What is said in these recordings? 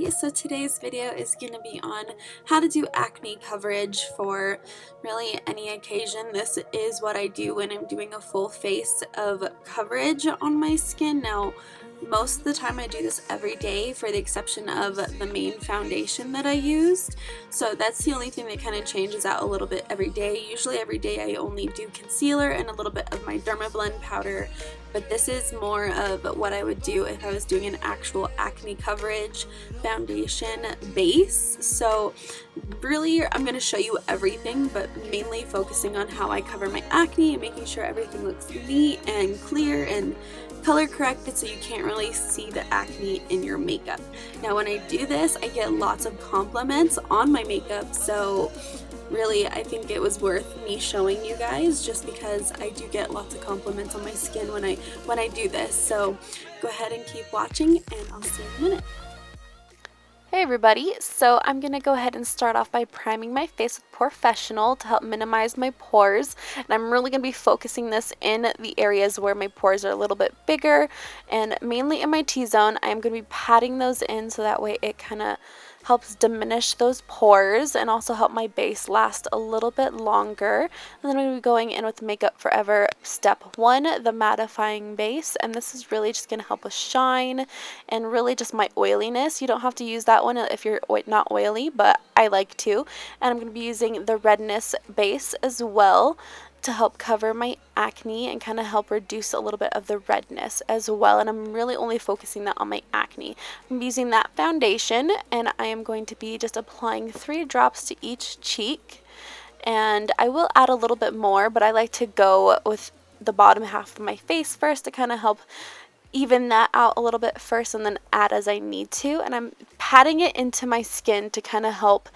everybody, so today's video is going to be on how to do acne coverage for really any occasion. This is what I do when I'm doing a full face of coverage on my skin. Now, most of the time I do this every day for the exception of the main foundation that I used. So that's the only thing that kind of changes out a little bit every day. Usually every day I only do concealer and a little bit of my DermaBlend powder, but this is more of what I would do if I was doing an actual acne coverage foundation base. So really I'm going to show you everything, but mainly focusing on how I cover my acne and making sure everything looks neat and clear and color corrected so you can't really see the acne in your makeup. Now when I do this, I get lots of compliments on my makeup, so really I think it was worth me showing you guys just because I do get lots of compliments on my skin when I do this. So go ahead and keep watching and I'll see you in a minute. Hey everybody, so I'm going to go ahead and start off by priming my face with Fessional to help minimize my pores, and I'm really going to be focusing this in the areas where my pores are a little bit bigger, and mainly in my T-zone. I'm going to be patting those in so that way it kind of helps diminish those pores and also help my base last a little bit longer. And then I'm going to be going in with Makeup Forever Step 1, the mattifying base, and this is really just going to help with shine and really just my oiliness. You don't have to use that one if you're not oily, but I like to. And I'm going to be using the Redness base as well to help cover my acne and kind of help reduce a little bit of the redness as well. And I'm really only focusing that on my acne. I'm using that foundation and I am going to be just applying 3 drops to each cheek. And I will add a little bit more, but I like to go with the bottom half of my face first to kind of help even that out a little bit first and then add as I need to. And I'm patting it into my skin to kind of help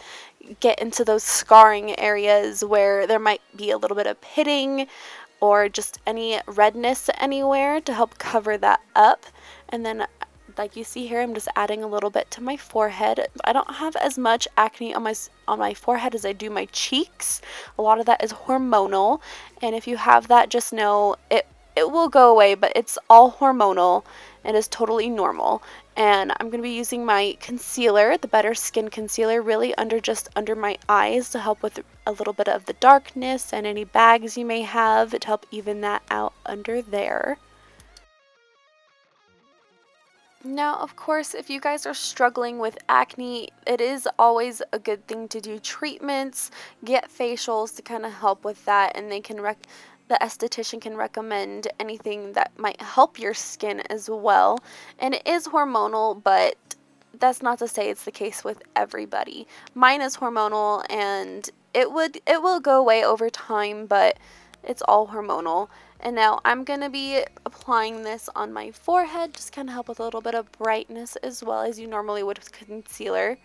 get into those scarring areas where there might be a little bit of pitting or just any redness anywhere to help cover that up. And then like you see here, I'm just adding a little bit to my forehead. I don't have as much acne on my forehead as I do my cheeks. A lot of that is hormonal, and if you have that, just know it will go away, but it's all hormonal and is totally normal. And I'm going to be using my concealer, the Better Skin concealer, really just under my eyes to help with a little bit of the darkness and any bags you may have to help even that out under there. Now, of course, if you guys are struggling with acne, it is always a good thing to do treatments, get facials to kind of help with that, and the esthetician can recommend anything that might help your skin as well. And it is hormonal, but that's not to say it's the case with everybody. Mine is hormonal and it will go away over time, but it's all hormonal. And now I'm going to be applying this on my forehead, just kind of help with a little bit of brightness as well as you normally would with concealer.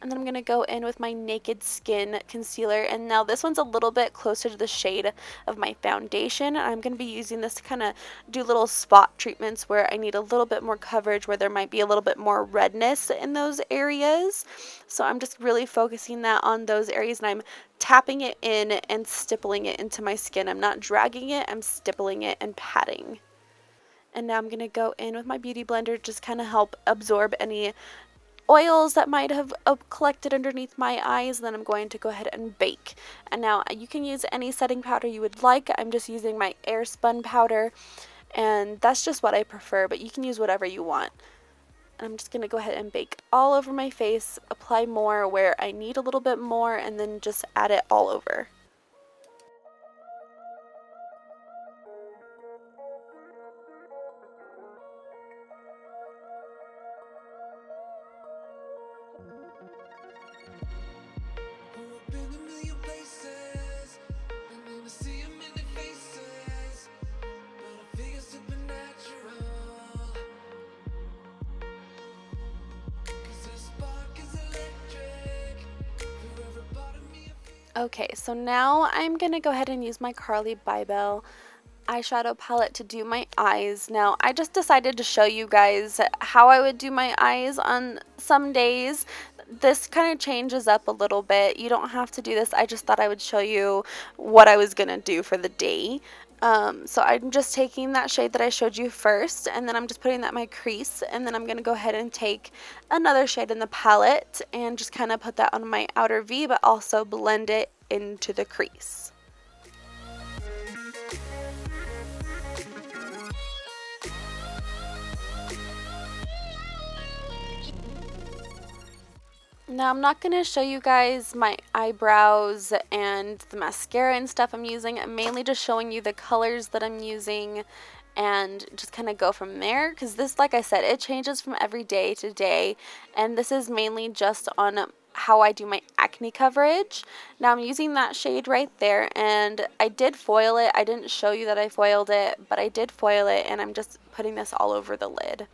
And then I'm going to go in with my Naked Skin concealer, and now this one's a little bit closer to the shade of my foundation. I'm going to be using this to kind of do little spot treatments where I need a little bit more coverage, where there might be a little bit more redness in those areas. So I'm just really focusing that on those areas, and I'm tapping it in and stippling it into my skin. I'm not dragging it, I'm stippling it and patting. And now I'm going to go in with my beauty blender, just kind of help absorb any oils that might have collected underneath my eyes. Then I'm going to go ahead and bake. And now you can use any setting powder you would like. I'm just using my AirSpun powder, and that's just what I prefer, but you can use whatever you want. And I'm just going to go ahead and bake all over my face, apply more where I need a little bit more, and then just add it all over. Okay, so now I'm going to go ahead and use my Carly Bybel eyeshadow palette to do my eyes. Now, I just decided to show you guys how I would do my eyes on some days. This kind of changes up a little bit. You don't have to do this. I just thought I would show you what I was going to do for the day. So I'm just taking that shade that I showed you first, and then I'm just putting that in my crease, and then I'm going to go ahead and take another shade in the palette and just kind of put that on my outer V, but also blend it into the crease. Now I'm not going to show you guys my eyebrows and the mascara and stuff I'm using. I'm mainly just showing you the colors that I'm using and just kind of go from there, because this, like I said, it changes from every day to day, and this is mainly just on how I do my acne coverage. Now I'm using that shade right there, and I did foil it. I didn't show you that I foiled it, but I did foil it, and I'm just putting this all over the lid.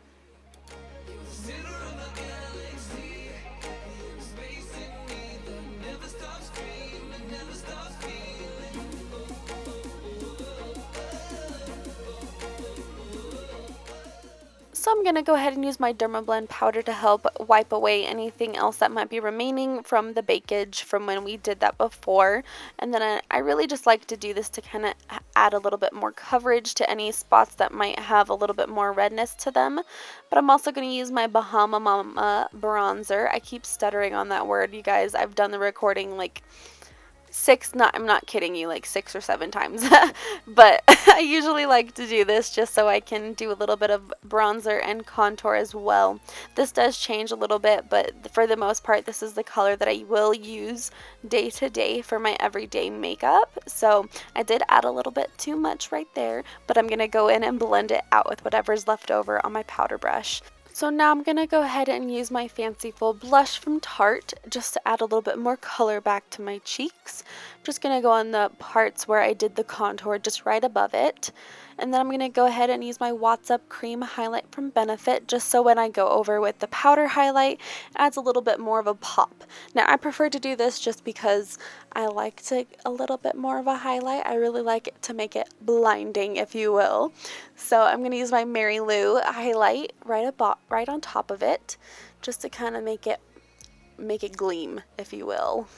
So I'm going to go ahead and use my DermaBlend powder to help wipe away anything else that might be remaining from the bakeage from when we did that before. And then I really just like to do this to kind of add a little bit more coverage to any spots that might have a little bit more redness to them. But I'm also going to use my Bahama Mama bronzer. I keep stuttering on that word, you guys. I've done the recording like I'm not kidding you, like 6 or 7 times. But I usually like to do this just so I can do a little bit of bronzer and contour as well. This does change a little bit, but for the most part, this is the color that I will use day to day for my everyday makeup. So I did add a little bit too much right there, but I'm going to go in and blend it out with whatever's left over on my powder brush. So now I'm going to go ahead and use my Fanciful blush from Tarte just to add a little bit more color back to my cheeks. I'm just going to go on the parts where I did the contour just right above it. And then I'm going to go ahead and use my What's Up Cream highlight from Benefit, just so when I go over with the powder highlight, it adds a little bit more of a pop. Now I prefer to do this just because I like a little bit more of a highlight. I really like it to make it blinding, if you will. So I'm going to use my Mary Lou highlight right on top of it, just to kind of make it gleam, if you will.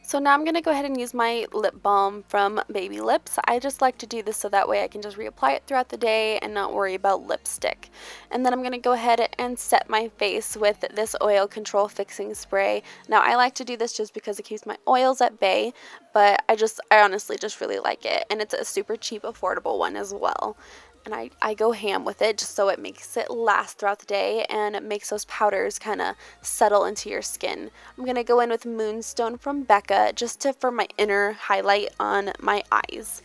So now I'm going to go ahead and use my lip balm from Baby Lips. I just like to do this so that way I can just reapply it throughout the day and not worry about lipstick. And then I'm going to go ahead and set my face with this oil control fixing spray. Now I like to do this just because it keeps my oils at bay, but I honestly just really like it. And it's a super cheap, affordable one as well. And I go ham with it just so it makes it last throughout the day and it makes those powders kind of settle into your skin. I'm going to go in with Moonstone from Becca just for my inner highlight on my eyes.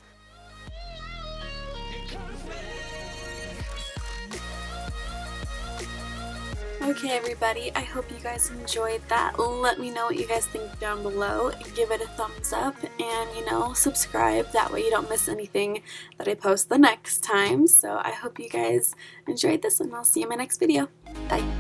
Okay everybody, I hope you guys enjoyed that. Let me know what you guys think down below. Give it a thumbs up and, subscribe. That way you don't miss anything that I post the next time. So I hope you guys enjoyed this and I'll see you in my next video. Bye.